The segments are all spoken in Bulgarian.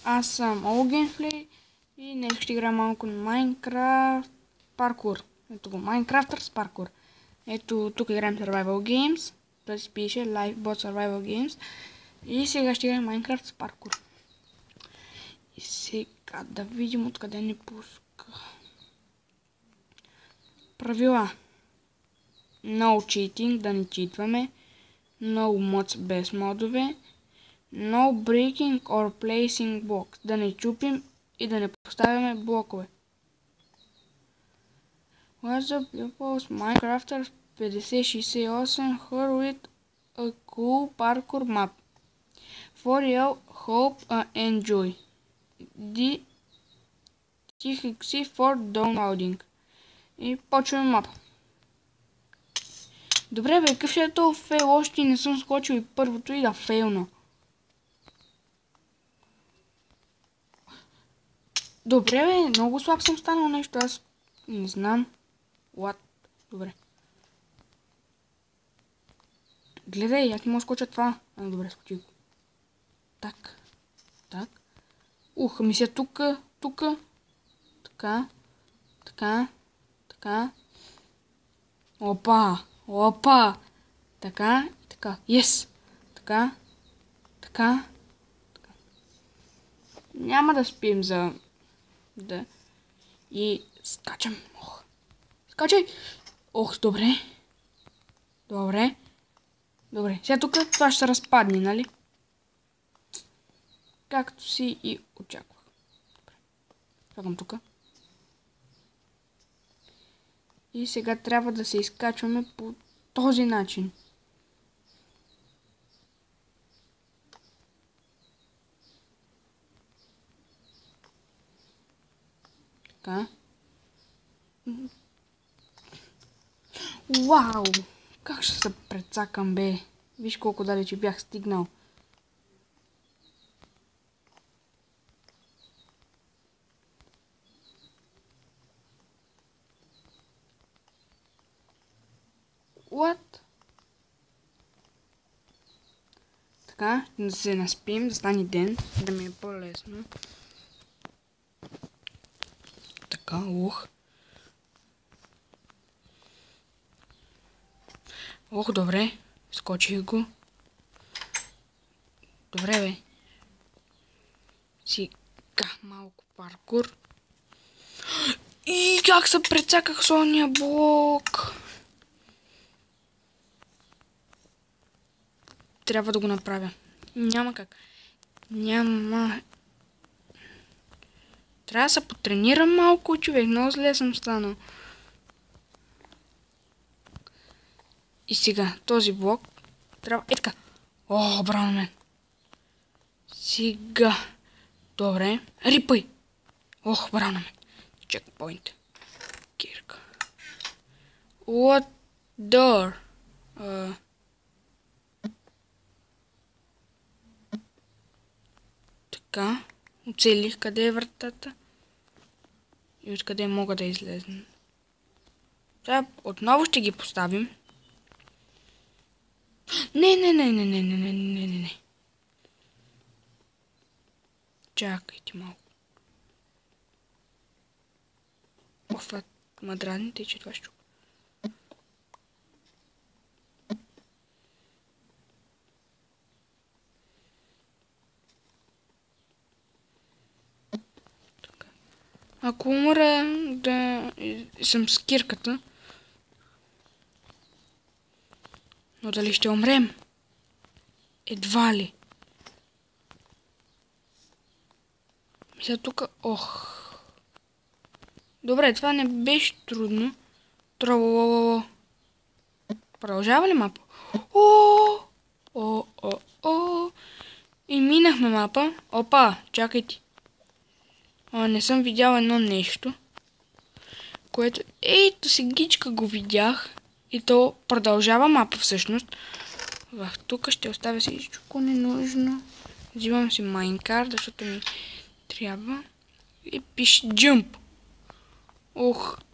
Аз съм Gameplay и днес ще играя малко на Minecraft паркур. Ето го, Minecrafters паркур. Ето тук играем Survival Games. Той си пише Livebot Survival Games. И сега ще играем Minecraft паркур. И сега да видим откъде ни пуска. Правила. No cheating, да не читваме. No mods, без модове. No breaking or placing blocks, да не чупим и да не поставяме блокове. What's the purpose Minecrafters 5068 here with a cool parkour map? For you, hope and enjoy. TXC for downloading. И почваме мапа. Добре бе, какъв ще е този фейл? Още не съм скочил и първото и да фейлна. Добре бе, много слаб съм станал нещо, аз не знам. What? Добре. Гледай, аз не мога да скоча това. Добре, скочи го. Так. Так. Мисля тук. Така. Така. Така. Опа. Така. Така. Yes. Така. Така. Няма да спим за... Да. И скачам. Скачай! Добре. Добре. Сега тук това ще се разпадне, нали? Както си и очаквах. Добре. Чакам тук. И сега трябва да се изкачваме по този начин. Така. Вау! Как ще се прецакам, бе? Виж колко далече бях стигнал. What? Така, да се наспим, да стане ден, да ми е по-лесно. Така, добре. Скочих го. Добре, бе. Сега малко паркур. И как се прецаках с ония блок. Трябва да го направя. Няма как. Трябва да се потренирам малко, човек. Много зле съм станал. И сега, този блок трябва... така. Браво на мен. Сега. Добре. Рипай. Браво на мен. Чекпоинт. Кирка. What door? Така. Оцелих къде е вратата. И откъде мога да излезна. Сега отново ще ги поставим. Не. Чакайте малко. Мадраните, че това ще чука. Ако умра да съм с кирката. Но дали ще умрем? Едва ли. Мисля тук... Добре, това не беше трудно. Продължава ли мапа? И минахме мапа. Чакайте. Не съм видял едно нещо. Което... Ето сегичка го видях. И то продължава мапа всъщност. Тук ще оставя всичко ненужно. Взимам си Minecraft, защото ми трябва. И пише Jump.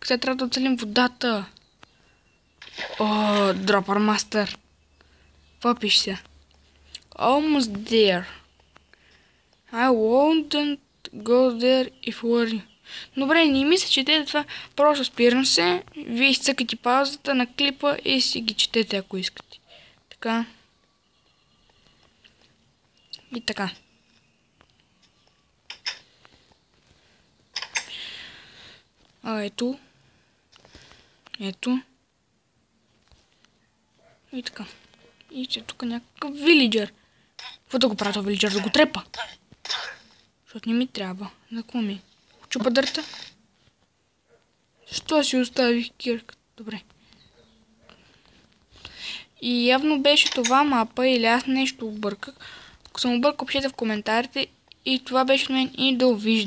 Сега трябва да оцелим водата. Dropper Master. Какво пише сега? Almost there. I wouldn't go there if were you. Добре, не мисля, четете това. Просто спирам се. Вие изцъкате паузата на клипа и си ги четете, ако искате. Така. И така. Ето. Ето. И така. И че тук някакъв вилиджър. Какво да го правя този вилиджър? Да го трепа? Защото не ми трябва. За какво ми? Чупа дърта? Защо си оставих кирката? Добре. И явно беше това мапа или аз нещо обърках. Ако съм объркал, пишете в коментарите. И това беше от мен и довиждане.